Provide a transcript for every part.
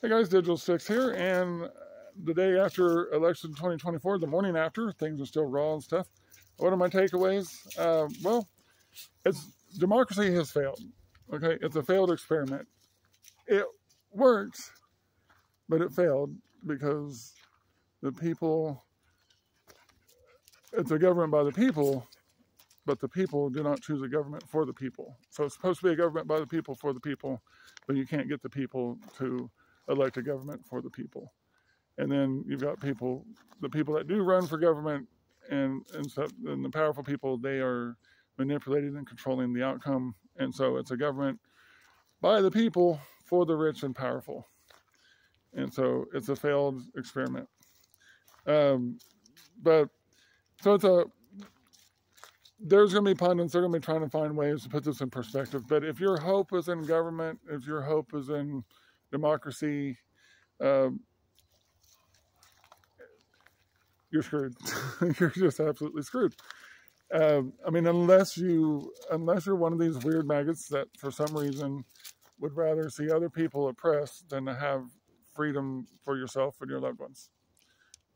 Hey guys, Digital Sticks here, and the day after election 2024, the morning after, things are still raw and stuff. What are my takeaways? Well, democracy has failed. Okay, it's a failed experiment. It worked, but it failed because the people. It's a government by the people, but the people do not choose a government for the people. So it's supposed to be a government by the people for the people, but you can't get the people to elect a government for the people. And then you've got the people that do run for government and stuff, and the powerful people, they are manipulating and controlling the outcome. And so it's a government by the people for the rich and powerful. And so it's a failed experiment. There's going to be pundits, they're going to be trying to find ways to put this in perspective. But if your hope is in government, if your hope is in democracy, you're screwed. You're just absolutely screwed. I mean, unless you're one of these weird maggots that for some reason would rather see other people oppressed than to have freedom for yourself and your loved ones.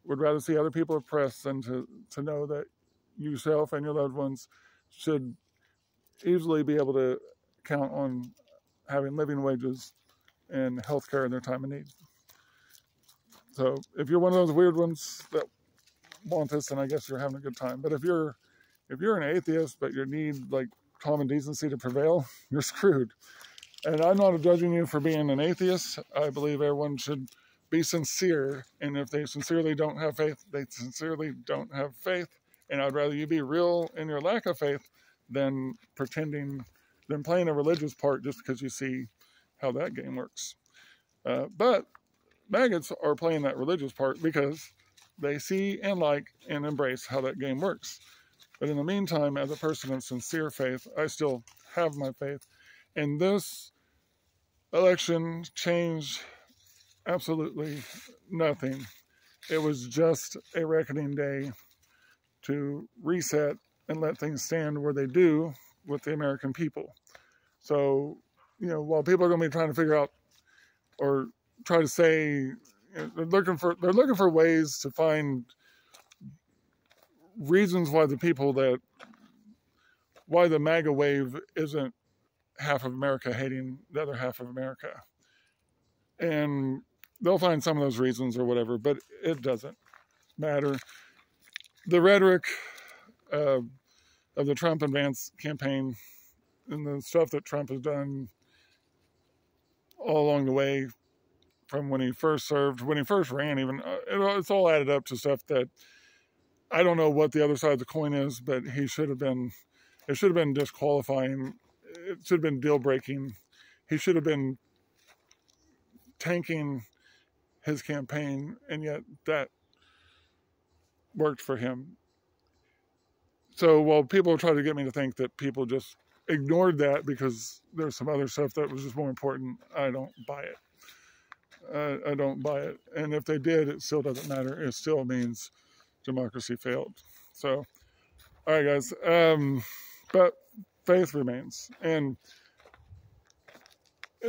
Would rather see other people oppressed than to know that yourself and your loved ones should easily be able to count on having living wages and health care in their time of need. So if you're one of those weird ones that want this, then I guess you're having a good time. But if you're an atheist, but you need like common decency to prevail, you're screwed. And I'm not judging you for being an atheist. I believe everyone should be sincere, and if they sincerely don't have faith, they sincerely don't have faith. And I'd rather you be real in your lack of faith than playing a religious part just because you see how that game works. But maggots are playing that religious part because they see and like and embrace how that game works. But in the meantime, as a person of sincere faith, I still have my faith. And this election changed absolutely nothing. It was just a reckoning day to reset and let things stand where they do with the American people. So, while people are going to be trying to figure out or try to say, they're looking for ways to find reasons why the MAGA wave isn't half of America hating the other half of America. And they'll find some of those reasons or whatever, but it doesn't matter. The rhetoric of the Trump and Vance campaign and the stuff that Trump has done all along the way from when he first ran even, it's all added up to stuff that I don't know what the other side of the coin is, but it should have been disqualifying. It should have been deal breaking. He should have been tanking his campaign, and yet that worked for him. So while people try to get me to think that people just ignored that because there's some other stuff that was just more important, I don't buy it. I don't buy it. And if they did, it still doesn't matter. It still means democracy failed. So, all right, guys. But faith remains. And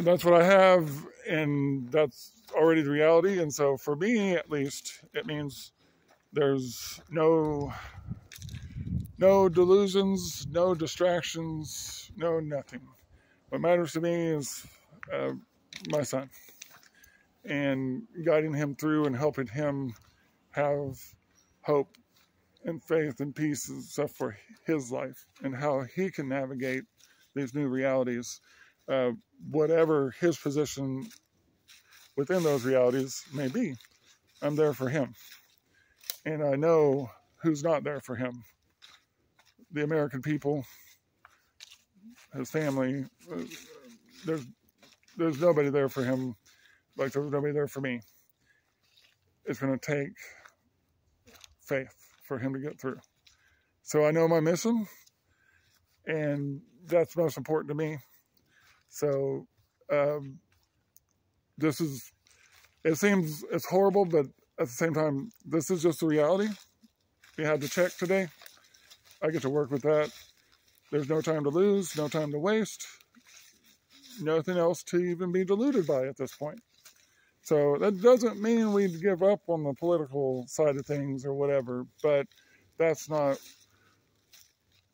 that's what I have, and that's already the reality. And so for me, at least, it means there's no delusions, no distractions, no nothing. What matters to me is my son and guiding him through and helping him have hope and faith and peace and stuff for his life and how he can navigate these new realities, whatever his position within those realities may be. I'm there for him. And I know who's not there for him. The American people, his family, there's nobody there for him like there's nobody there for me. It's going to take faith for him to get through. So I know my mission, and that's most important to me. So it seems it's horrible, but at the same time, this is just the reality. We had the check today. I get to work with that. There's no time to lose, no time to waste, nothing else to even be deluded by at this point. So that doesn't mean we'd give up on the political side of things or whatever, but that's not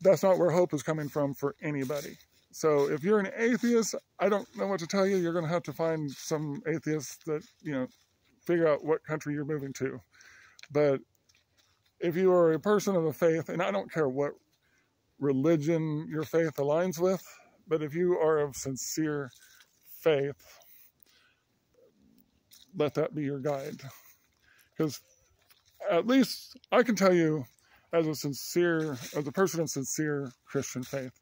where hope is coming from for anybody. So if you're an atheist, I don't know what to tell you. You're going to have to find some atheists that, figure out what country you're moving to. But if you are a person of a faith, and I don't care what religion your faith aligns with, but if you are of sincere faith, let that be your guide. Because at least I can tell you, as a person of sincere Christian faith,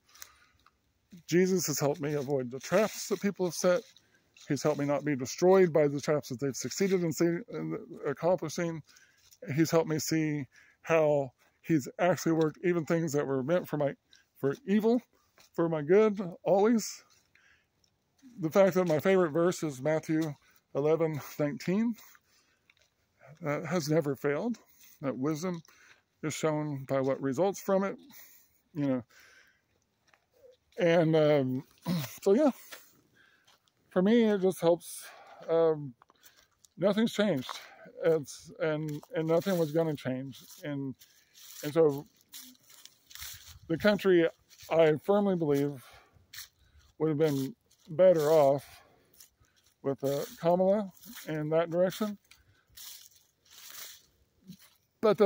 Jesus has helped me avoid the traps that people have set. He's helped me not be destroyed by the traps that they've succeeded in accomplishing. He's helped me see how he's actually worked even things that were meant for evil, for my good, always. The fact that my favorite verse is Matthew 11:19, that has never failed. That wisdom is shown by what results from it, And so, yeah, for me, it just helps. Nothing's changed. And nothing was going to change. And so the country, I firmly believe, would have been better off with Kamala in that direction. But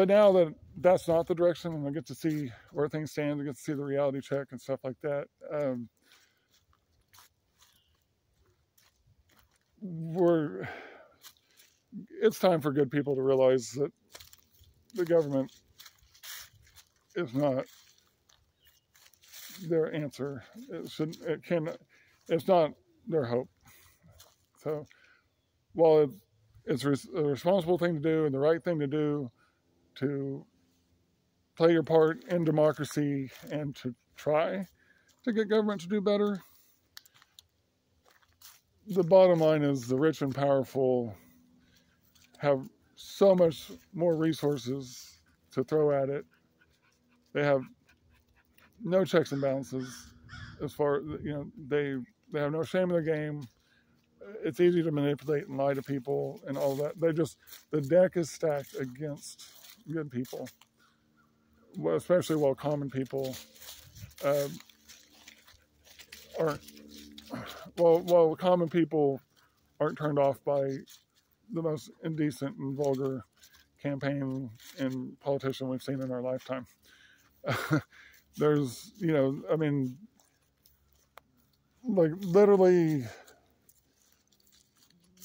now that that's not the direction, and I get to see where things stand, I get to see the reality check and stuff like that. It's time for good people to realize that the government is not their answer. It's not their hope. So while it's a responsible thing to do and the right thing to do to play your part in democracy and to try to get government to do better, the bottom line is the rich and powerful have so much more resources to throw at it. They have no checks and balances as far, they have no shame in the game. It's easy to manipulate and lie to people and all that. The deck is stacked against good people, especially while common people common people aren't turned off by the most indecent and vulgar campaign and politician we've seen in our lifetime. There's, literally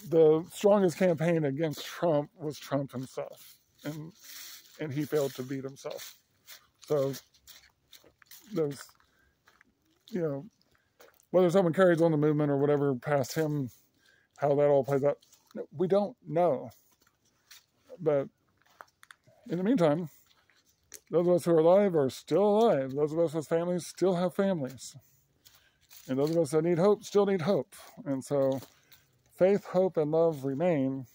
the strongest campaign against Trump was Trump himself, and he failed to beat himself. So there's, whether someone carries on the movement or whatever past him, how that all plays out, we don't know. But in the meantime, those of us who are alive are still alive. Those of us with families still have families. And those of us that need hope still need hope. And so faith, hope, and love remain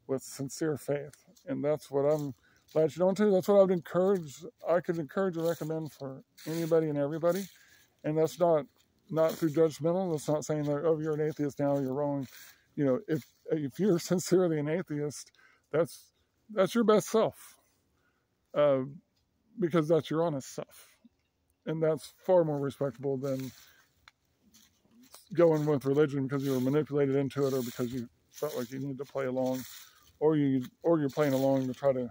with sincere faith. And that's what I'm latching on to. That's what I could encourage and recommend for anybody and everybody. And that's not through judgmental. That's not saying that, oh, you're an atheist now, you're wrong. If you're sincerely an atheist, that's your best self. Because that's your honest self. And that's far more respectable than going with religion because you were manipulated into it or because you felt like you needed to play along, or you're playing along to try to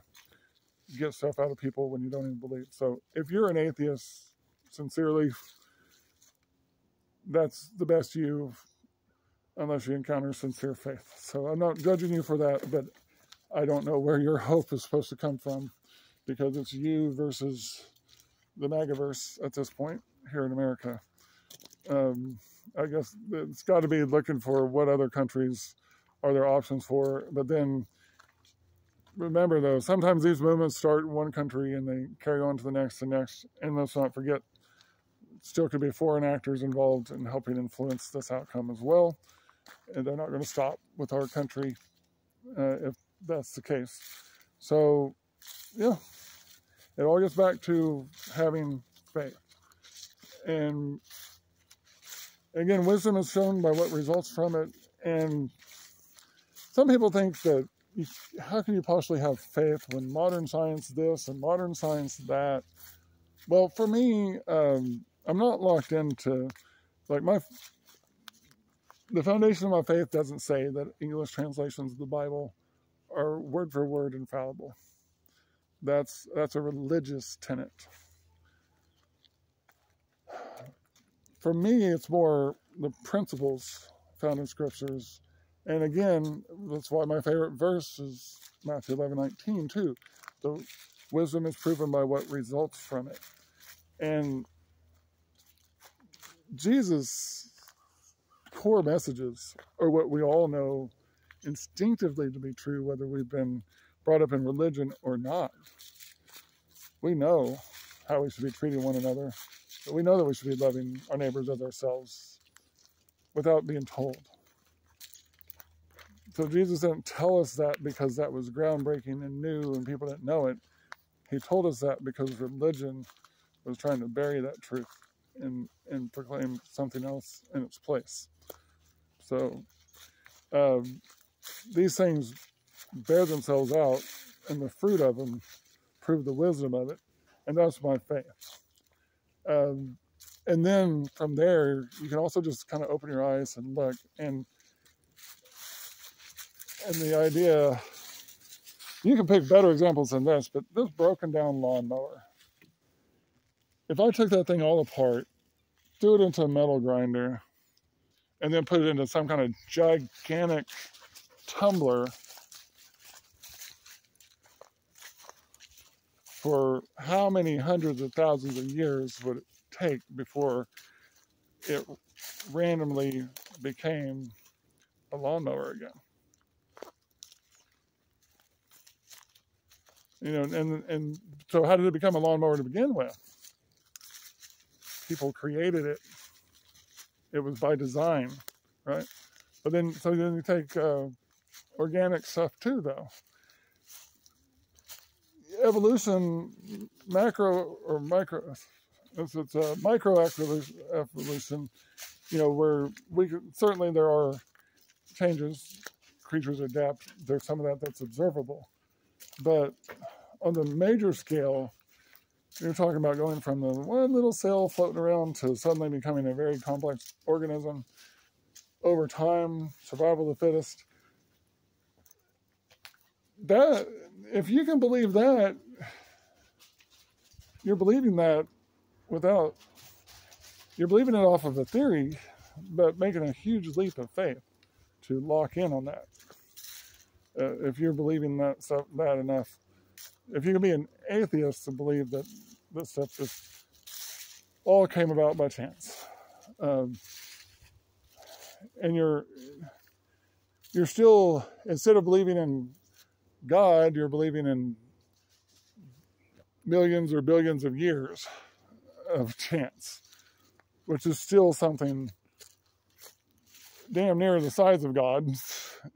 get stuff out of people when you don't even believe. So if you're an atheist, sincerely, that's the best you, unless you encounter sincere faith. So I'm not judging you for that, but I don't know where your hope is supposed to come from, because it's you versus the MAGAverse at this point here in America. I guess it's got to be looking for what other countries are there options for. But then remember, though, sometimes these movements start in one country and they carry on to the next and next. And let's not forget, still could be foreign actors involved in helping influence this outcome as well. And they're not going to stop with our country if that's the case. So, yeah, it all gets back to having faith. And Again, wisdom is shown by what results from it. And some people think that how can you possibly have faith when modern science this and modern science that? Well, for me, I'm not locked into, like, the foundation of my faith doesn't say that English translations of the Bible are word for word infallible. That's a religious tenet. For me, it's more the principles found in scriptures. And again, that's why my favorite verse is Matthew 11:19 too. The wisdom is proven by what results from it. And Jesus' core messages are what we all know instinctively to be true, whether we've been brought up in religion or not. We know how we should be treating one another, but we know that we should be loving our neighbors as ourselves without being told. So Jesus didn't tell us that because that was groundbreaking and new and people didn't know it. He told us that because religion was trying to bury that truth and proclaim something else in its place. So these things bear themselves out, and the fruit of them prove the wisdom of it, and that's my faith. And then from there, you can also just kind of open your eyes and look, and the idea, you can pick better examples than this, but this broken down lawnmower, if I took that thing all apart, threw it into a metal grinder, and then put it into some kind of gigantic tumbler for how many hundreds of thousands of years would it take before it randomly became a lawnmower again? You know, and so how did it become a lawnmower to begin with? People created it. It was by design, right? But then, so then you take organic stuff too, though. Evolution, macro or micro, it's a micro evolution, you know, where certainly there are changes, creatures adapt, there's some of that that's observable. But on the major scale, you're talking about going from the one little cell floating around to suddenly becoming a very complex organism over time, survival of the fittest. That, if you can believe that, you're believing that you're believing it off of a theory, but making a huge leap of faith to lock in on that. If you're believing that enough, if you can be an atheist to believe that this stuff just all came about by chance, and you're still, instead of believing in God, you're believing in millions or billions of years of chance, which is still something damn near the size of God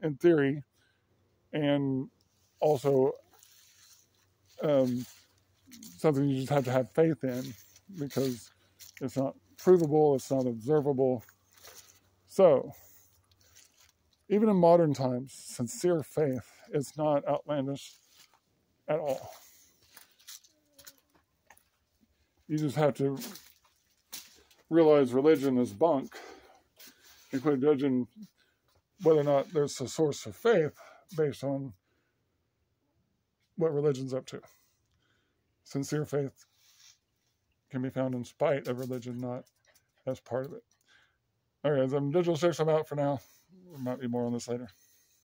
in theory, and also something you just have to have faith in because it's not provable, it's not observable. So, even in modern times, sincere faith is not outlandish at all. You just have to realize religion is bunk and quit judging whether or not there's a source of faith based on what religion's up to. Sincere faith can be found in spite of religion, not as part of it. All right, as I'm Digital 6, I'm out for now. There might be more on this later.